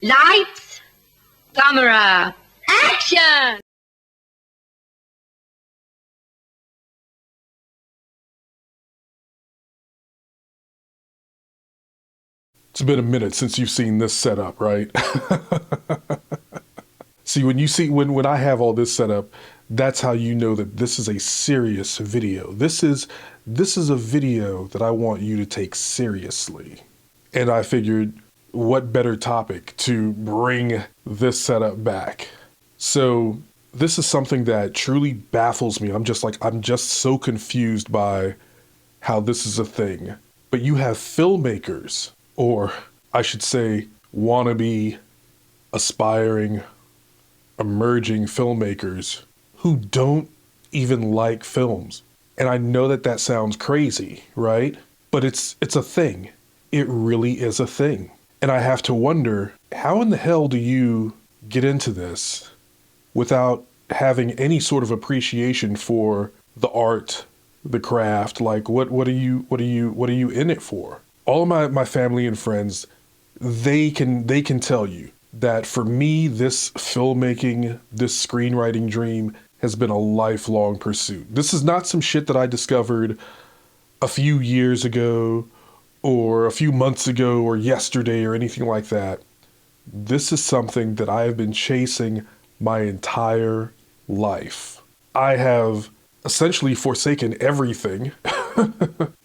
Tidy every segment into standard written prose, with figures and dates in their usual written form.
Lights, camera, action! It's been a minute since you've seen this setup, right? See, when I have all this set up, that's how you know that this is a serious video. This is a video that I want you to take seriously. And I figured, what better topic to bring this setup back? So this is something that truly baffles me. I'm just so confused by how this is a thing. But you have filmmakers, or I should say wannabe, aspiring, emerging filmmakers who don't even like films. And I know that that sounds crazy, right? But it's a thing. It really is a thing. And I have to wonder, how in the hell do you get into this without having any sort of appreciation for the art, the craft? Like, what are you in it for? All of my family and friends, they can tell you that for me, this filmmaking, this screenwriting dream has been a lifelong pursuit. This is not some shit that I discovered a few years ago or a few months ago or yesterday or anything like that. This is something that I have been chasing my entire life. I have essentially forsaken everything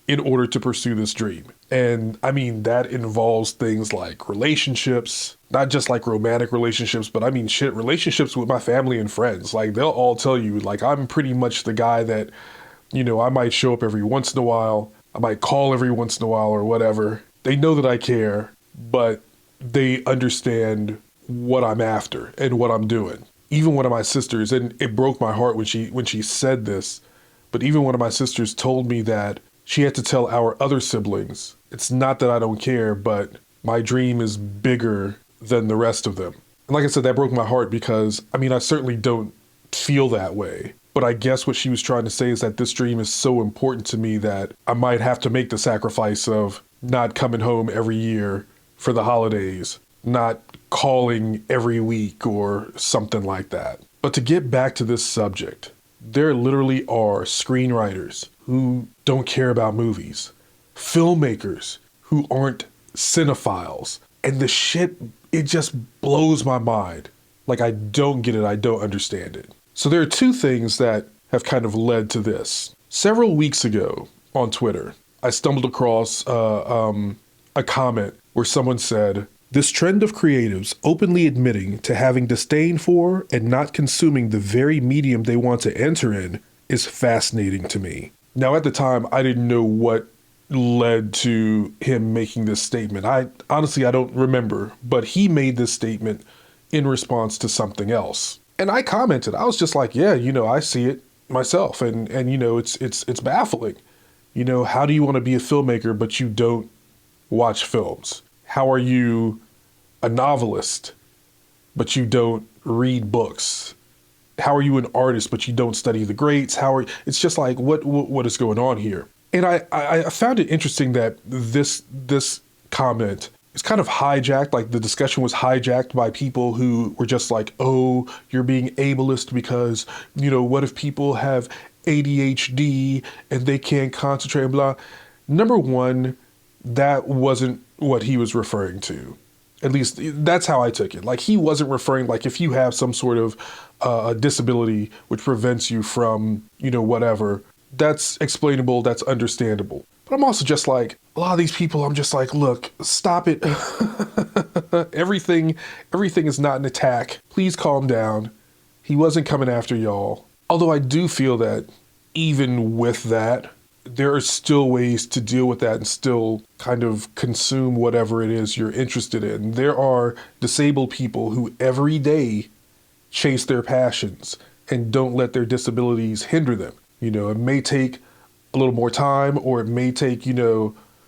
in order to pursue this dream. And I mean, that involves things like relationships, not just like romantic relationships, but I mean, relationships with my family and friends. Like, they'll all tell you, like, I'm pretty much the guy that, I might show up every once in a while. I might call every once in a while or whatever. They know that I care, but they understand what I'm after and what I'm doing. Even one of my sisters, and it broke my heart when she said this, but even one of my sisters told me that she had to tell our other siblings, it's not that I don't care, but my dream is bigger than the rest of them. And like I said, that broke my heart because, I mean, I certainly don't feel that way. But I guess what she was trying to say is that this dream is so important to me that I might have to make the sacrifice of not coming home every year for the holidays, not calling every week or something like that. But to get back to this subject, there literally are screenwriters who don't care about movies, filmmakers who aren't cinephiles, and the shit, it just blows my mind. Like, I don't get it, I don't understand it. So there are two things that have kind of led to this. Several weeks ago on Twitter, I stumbled across a comment where someone said, "This trend of creatives openly admitting to having disdain for and not consuming the very medium they want to enter in is fascinating to me." Now, at the time, I didn't know what led to him making this statement. I don't remember, but he made this statement in response to something else. And I commented, I was just like, yeah, I see it myself. And it's baffling. How do you want to be a filmmaker, but you don't watch films? How are you a novelist, but you don't read books? How are you an artist, but you don't study the greats? It's just like, what is going on here? And I found it interesting that this comment is kind of hijacked, like the discussion was hijacked by people who were just like, oh, you're being ableist because, what if people have ADHD and they can't concentrate and blah. Number one, that wasn't what he was referring to. At least that's how I took it. Like, he wasn't referring, like, if you have some sort of a disability which prevents you from, whatever, that's explainable, that's understandable. But I'm also just like, a lot of these people, I'm just like, look, stop it. Everything is not an attack. Please calm down. He wasn't coming after y'all. Although I do feel that even with that, there are still ways to deal with that and still kind of consume whatever it is you're interested in. There are disabled people who every day chase their passions and don't let their disabilities hinder them. It may take a little more time, or it may take,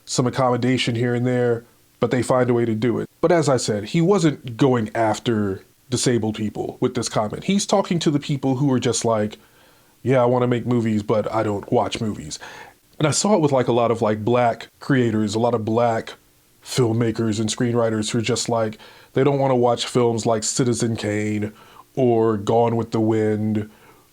some accommodation here and there, but they find a way to do it. But as I said, he wasn't going after disabled people with this comment. He's talking to the people who are just like, yeah, I want to make movies, but I don't watch movies. And I saw it with like a lot of like black creators, a lot of black filmmakers and screenwriters who are just like, they don't want to watch films like Citizen Kane or Gone with the Wind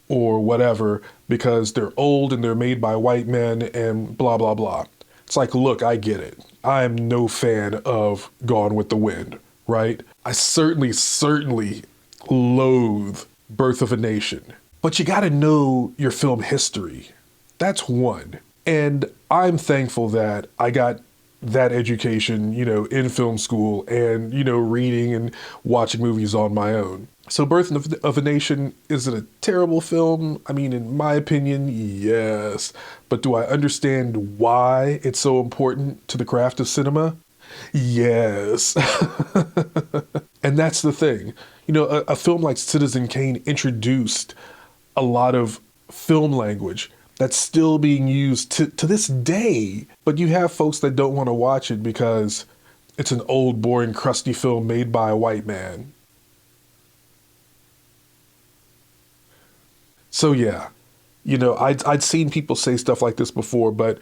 or whatever because they're old and they're made by white men and blah, blah, blah. It's like, look, I get it. I'm no fan of Gone with the Wind, right? I certainly loathe Birth of a Nation. But you gotta know your film history. That's one. And I'm thankful that I got that education, in film school and, reading and watching movies on my own. So Birth of a Nation, is it a terrible film? I mean, in my opinion, yes. But do I understand why it's so important to the craft of cinema? Yes. And that's the thing. A film like Citizen Kane introduced a lot of film language that's still being used to this day. But you have folks that don't want to watch it because it's an old, boring, crusty film made by a white man. So yeah, I'd seen people say stuff like this before, but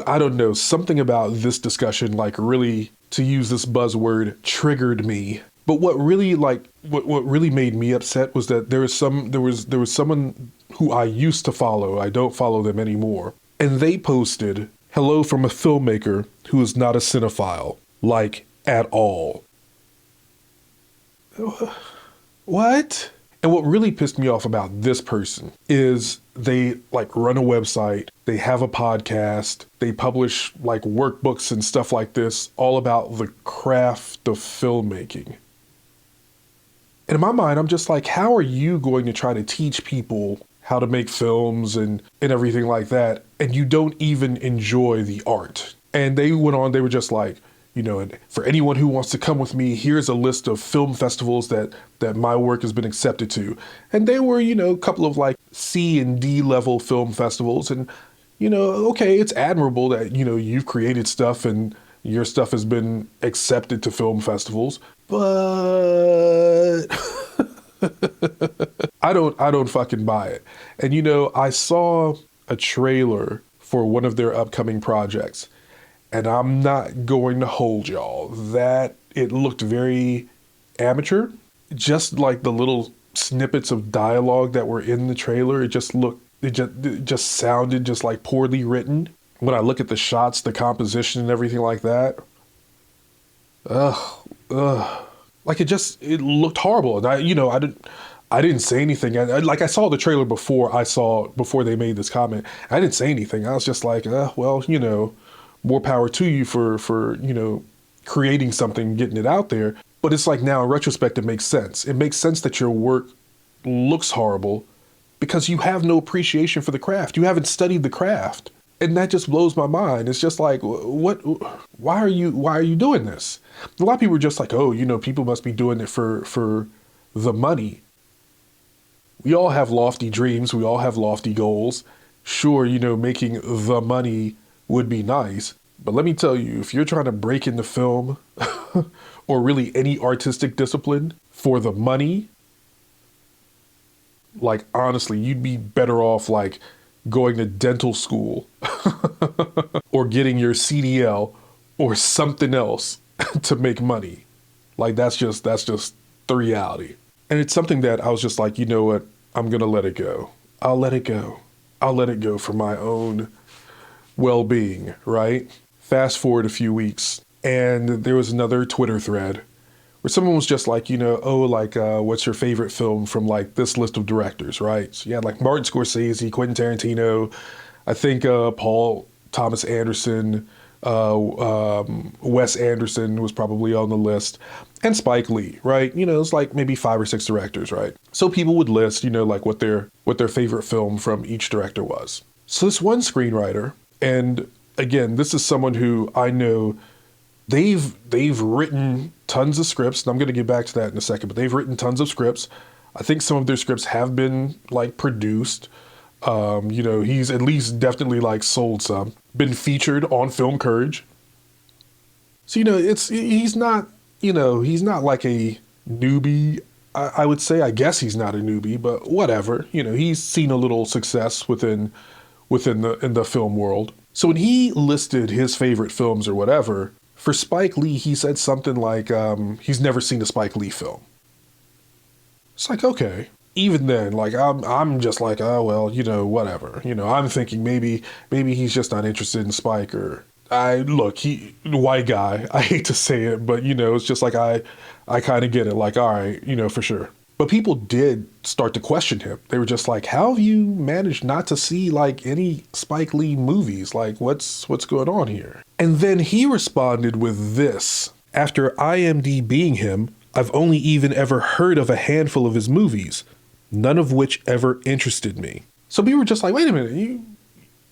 I don't know, something about this discussion, like, really, to use this buzzword, triggered me. But what really what really made me upset was that there was someone who I used to follow. I don't follow them anymore. And they posted, "Hello from a filmmaker who is not a cinephile, like, at all." What? And what really pissed me off about this person is they run a website, they have a podcast, they publish workbooks and stuff like this, all about the craft of filmmaking. And in my mind, I'm just like, how are you going to try to teach people how to make films and everything like that, and you don't even enjoy the art? And they went on, they were just like, and for anyone who wants to come with me, here's a list of film festivals that my work has been accepted to. And they were, a couple of C and D level film festivals. And, okay, it's admirable that, you've created stuff and your stuff has been accepted to film festivals. But I don't fucking buy it. And, I saw a trailer for one of their upcoming projects. And I'm not going to hold y'all that it looked very amateur. Just like the little snippets of dialogue that were in the trailer, it just sounded just like poorly written. When I look at the shots, the composition and everything like that, it looked horrible. And I didn't say anything. I saw the trailer before they made this comment. I didn't say anything. I was just like, more power to you for creating something, getting it out there. But it's like, now in retrospect, it makes sense. It makes sense that your work looks horrible because you have no appreciation for the craft. You haven't studied the craft. And that just blows my mind. It's just like, why are you doing this? A lot of people are just like, oh, people must be doing it for the money. We all have lofty dreams. We all have lofty goals. Sure, making the money would be nice. But let me tell you, if you're trying to break into film or really any artistic discipline for the money, honestly, you'd be better off going to dental school or getting your CDL or something else to make money. That's just the reality. And it's something that I was just like, you know what? I'm going to let it go. I'll let it go. I'll let it go for my own well-being, right? Fast forward a few weeks, and there was another Twitter thread where someone was just like, what's your favorite film from this list of directors, right? So you had Martin Scorsese, Quentin Tarantino, I think Paul Thomas Anderson, Wes Anderson was probably on the list, and Spike Lee, right? It's maybe 5 or 6 directors, right? So people would list, what their favorite film from each director was. So this one screenwriter, and again, this is someone who I know they've written tons of scripts, and I'm going to get back to that in a second, but they've written tons of scripts. I think some of their scripts have been produced. He's at least definitely sold some, been featured on Film Courage. So, he's not like a newbie. I would say, I guess he's not a newbie, but whatever, he's seen a little success in the film world. So when he listed his favorite films or whatever For Spike Lee, he said something like he's never seen a Spike Lee film. It's like, okay. Even then, like I'm just like, oh well, whatever. I'm thinking maybe he's just not interested in Spike, or he white guy. I hate to say it, but it's just like I kind of get it. Like, all right, for sure. But people did start to question him. They were just like, how have you managed not to see like any Spike Lee movies? Like, what's going on here? And then he responded with this. After IMDbing him, I've only even ever heard of a handful of his movies, none of which ever interested me. So people were just like, wait a minute,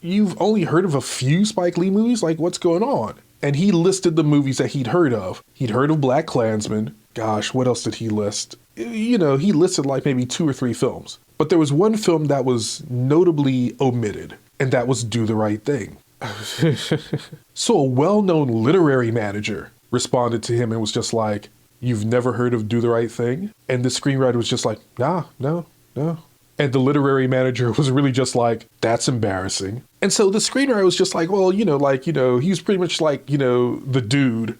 you've only heard of a few Spike Lee movies? Like, what's going on? And he listed the movies that he'd heard of. He'd heard of Black Klansman. Gosh, what else did he list? He listed like maybe 2 or 3 films. But there was one film that was notably omitted, and that was Do the Right Thing. So a well-known literary manager responded to him and was just like, you've never heard of Do the Right Thing? And the screenwriter was just like, nah, no. And the literary manager was really just like, that's embarrassing. And so the screenwriter was just like, well, he was pretty much like, the dude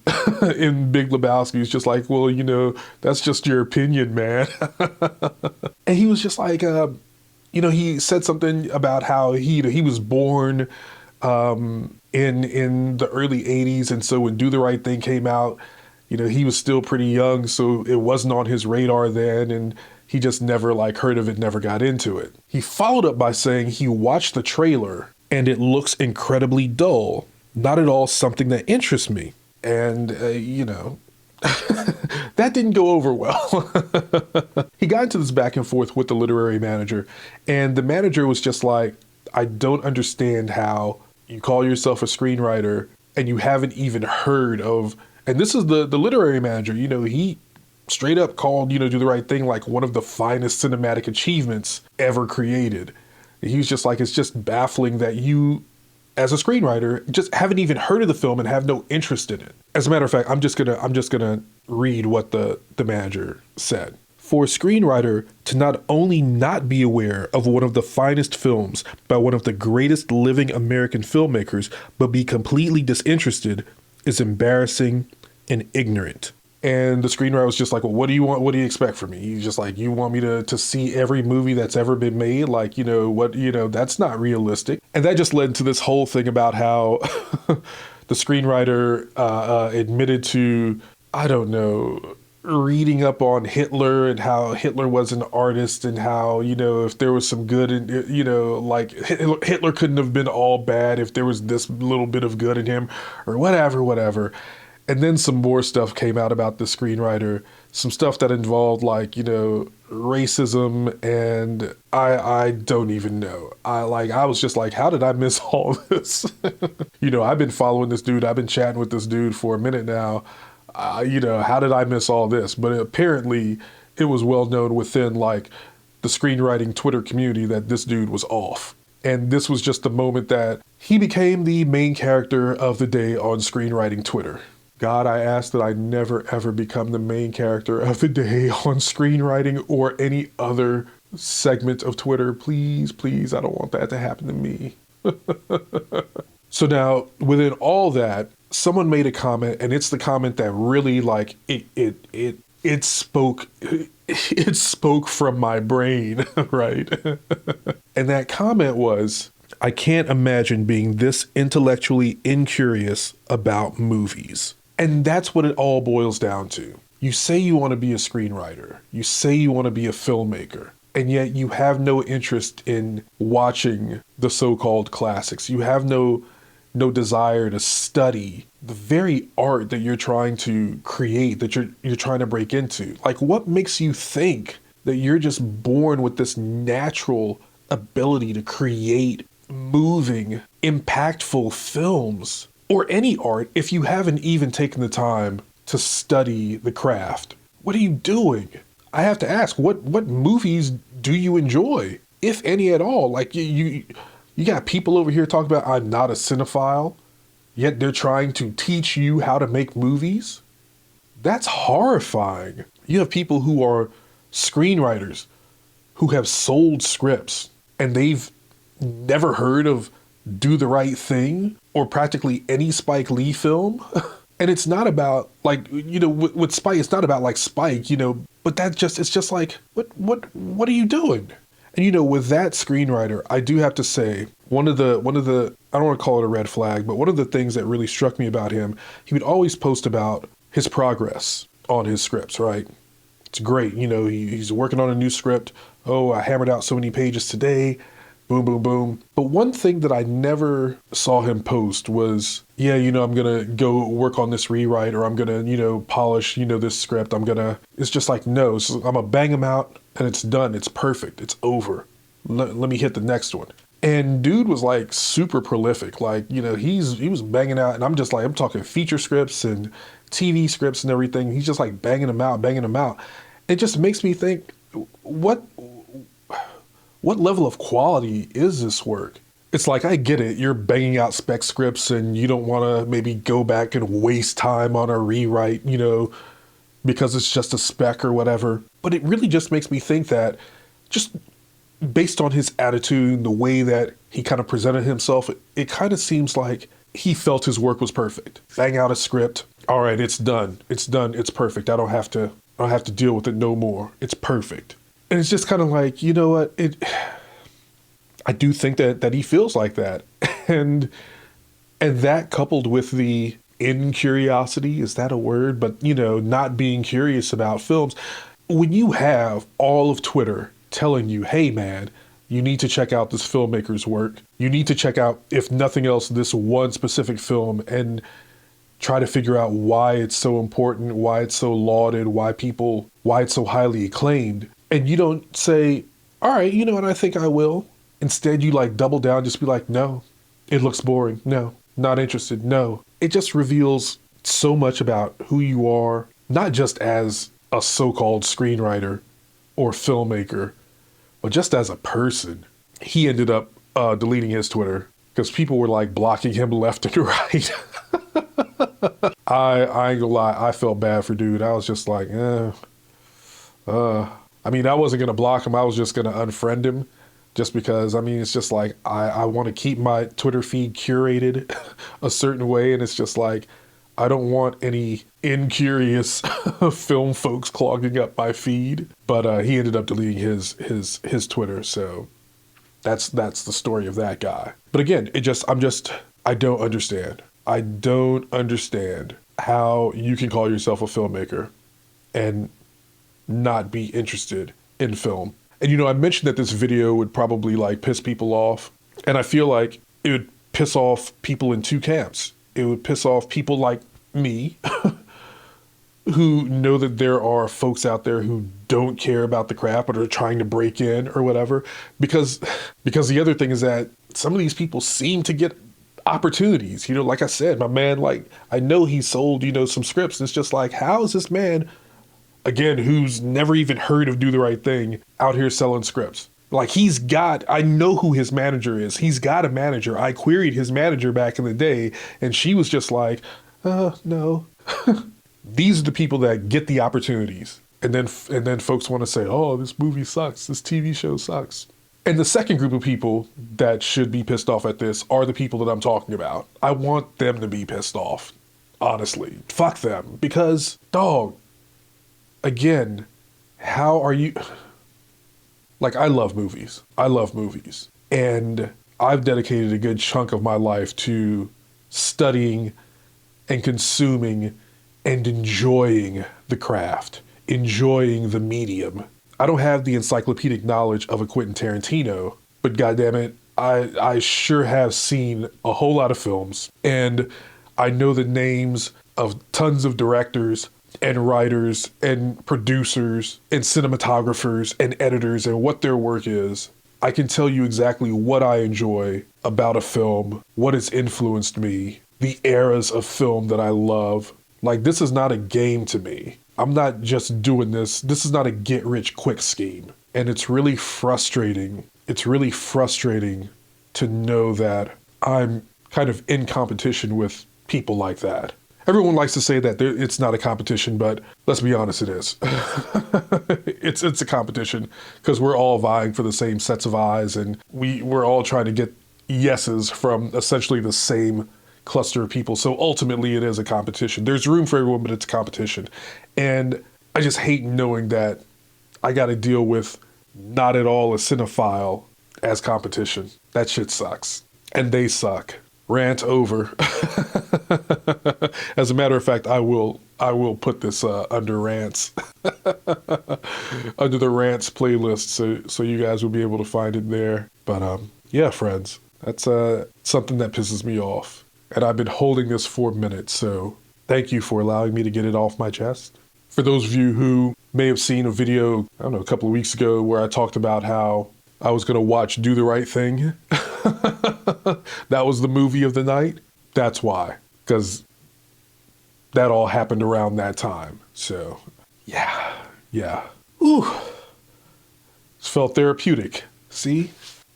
in Big Lebowski. He's just like, well, that's just your opinion, man. And he was just like, he said something about how he was born in the early 80s. And so when Do the Right Thing came out, he was still pretty young, so it wasn't on his radar then, and he just never heard of it, never got into it. He followed up by saying he watched the trailer and it looks incredibly dull, not at all something that interests me. And, that didn't go over well. He got into this back and forth with the literary manager, and the manager was just like, I don't understand how you call yourself a screenwriter and you haven't even heard of. And this is the literary manager, he straight up called, Do the Right Thing like one of the finest cinematic achievements ever created. He was just like, it's just baffling that you, as a screenwriter, just haven't even heard of the film and have no interest in it. As a matter of fact, I'm just gonna read what the manager said. For a screenwriter to not only not be aware of one of the finest films by one of the greatest living American filmmakers, but be completely disinterested is embarrassing and ignorant. And the screenwriter was just like, well, what do you want? What do you expect from me? He's just like, you want me to see every movie that's ever been made? Like, that's not realistic. And that just led to this whole thing about how the screenwriter admitted to, I don't know, reading up on Hitler and how Hitler was an artist and how, if there was some good in, Hitler couldn't have been all bad if there was this little bit of good in him or whatever. And then some more stuff came out about the screenwriter, some stuff that involved racism, and I don't even know. I was just like, how did I miss all this? I've been following this dude. I've been chatting with this dude for a minute now. How did I miss all this? But apparently it was well known within the screenwriting Twitter community that this dude was off. And this was just the moment that he became the main character of the day on screenwriting Twitter. God, I ask that I never, ever become the main character of the day on screenwriting or any other segment of Twitter. Please, please, I don't want that to happen to me. So now, within all that, someone made a comment, and it's the comment that really, it spoke from my brain, right? And that comment was, I can't imagine being this intellectually incurious about movies. And that's what it all boils down to. You say you want to be a screenwriter. You say you want to be a filmmaker. And yet you have no interest in watching the so-called classics. You have no desire to study the very art that you're trying to create, that you're trying to break into. What makes you think that you're just born with this natural ability to create moving, impactful films? Or any art, if you haven't even taken the time to study the craft? What are you doing? I have to ask, what movies do you enjoy, if any at all? You got people over here talking about, I'm not a cinephile, yet they're trying to teach you how to make movies? That's horrifying. You have people who are screenwriters who have sold scripts and they've never heard of Do the Right Thing or practically any Spike Lee film, And it's not about like, with Spike, it's not about like Spike, but it's just like, what are you doing? And with that screenwriter, I do have to say, one of the, I don't want to call it a red flag, but one of the things that really struck me about him, he would always post about his progress on his scripts, right? It's great. He's working on a new script. Oh, I hammered out so many pages today. Boom, boom, boom. But one thing that I never saw him post was, yeah, I'm going to go work on this rewrite, or I'm going to, polish, this script. It's just like, no, so I'm going to bang him out and it's done. It's perfect. It's over. Let me hit the next one. And dude was like super prolific. Like, he was banging out, and I'm just like, I'm talking feature scripts and TV scripts and everything. He's just like banging them out. It just makes me think, what level of quality is this work? It's like, I get it. You're banging out spec scripts and you don't want to maybe go back and waste time on a rewrite, because it's just a spec or whatever. But it really just makes me think that, just based on his attitude, the way that he kind of presented himself, it kind of seems like he felt his work was perfect. Bang out a script. All right, it's done. It's done. It's perfect. I don't have to deal with it no more. It's perfect. And it's just kind of like, you know what? I do think that he feels like that. And that, coupled with the incuriosity, is that a word? But, not being curious about films. When you have all of Twitter telling you, hey man, you need to check out this filmmaker's work. You need to check out, if nothing else, this one specific film, and try to figure out why it's so important, why it's so lauded, why it's so highly acclaimed. And you don't say, all right, you know what, I think I will. Instead, you like double down, just be like, no, it looks boring. No, not interested. No. It just reveals so much about who you are, not just as a so-called screenwriter or filmmaker, but just as a person. He ended up deleting his Twitter because people were like blocking him left and right. I ain't gonna lie, I felt bad for dude. I was just like, I mean, I wasn't going to block him. I was just going to unfriend him, just because, I mean, it's just like, I want to keep my Twitter feed curated a certain way. And it's just like, I don't want any incurious film folks clogging up my feed. But he ended up deleting his Twitter. So that's the story of that guy. But again, I don't understand. I don't understand how you can call yourself a filmmaker and not be interested in film. And I mentioned that this video would probably like piss people off, and I feel like it would piss off people in two camps. It would piss off people like me who know that there are folks out there who don't care about the craft but are trying to break in or whatever, because the other thing is that some of these people seem to get opportunities. Like I said, my man, like, I know he sold some scripts, and it's just like, how is this man, again, who's never even heard of Do the Right Thing, out here selling scripts? Like, I know who his manager is. He's got a manager. I queried his manager back in the day, and she was just like, no. These are the people that get the opportunities. And then folks want to say, oh, this movie sucks. This TV show sucks. And the second group of people that should be pissed off at this are the people that I'm talking about. I want them to be pissed off. Honestly. Fuck them. Because, dog, again, how are you... Like, I love movies. And I've dedicated a good chunk of my life to studying and consuming and enjoying the craft, enjoying the medium. I don't have the encyclopedic knowledge of a Quentin Tarantino, but goddammit, I sure have seen a whole lot of films, and I know the names of tons of directors and writers and producers and cinematographers and editors and what their work is. I can tell you exactly what I enjoy about a film, what has influenced me, the eras of film that I love. Like, this is not a game to me. I'm not just doing this. This is not a get-rich-quick scheme. And it's really frustrating. It's really frustrating to know that I'm kind of in competition with people like that. Everyone likes to say that it's not a competition, but let's be honest, it is. It's a competition because we're all vying for the same sets of eyes, and we're all trying to get yeses from essentially the same cluster of people. So ultimately it is a competition. There's room for everyone, but it's a competition. And I just hate knowing that I got to deal with not at all a cinephile as competition. That shit sucks. And they suck. Rant over. As a matter of fact, I will put this under rants, under the rants playlist, so you guys will be able to find it there. But yeah, friends, that's something that pisses me off, and I've been holding this for minutes. So thank you for allowing me to get it off my chest. For those of you who may have seen a video, I don't know, a couple of weeks ago where I talked about how I was going to watch Do the Right Thing. That was the movie of the night. That's why, because that all happened around that time. So yeah. Ooh, it felt therapeutic. See, you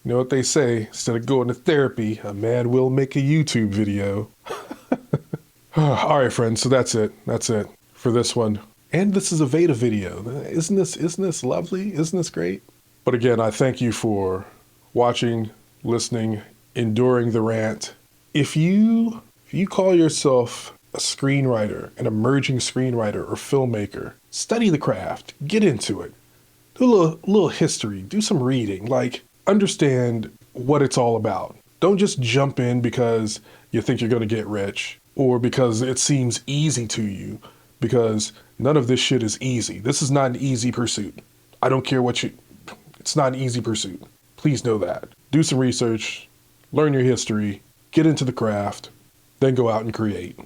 know what they say, instead of going to therapy, a man will make a YouTube video. All right, friends, so that's it for this one. And this is a VEDA video. Isn't this lovely? Isn't this great? But again, I thank you for watching, listening, enduring the rant. If you call yourself a screenwriter, an emerging screenwriter or filmmaker, study the craft, get into it. Do a little history, do some reading, like understand what it's all about. Don't just jump in because you think you're going to get rich or because it seems easy to you, because none of this shit is easy. This is not an easy pursuit. I don't care it's not an easy pursuit. Please know that. Do some research, learn your history, get into the craft, then go out and create.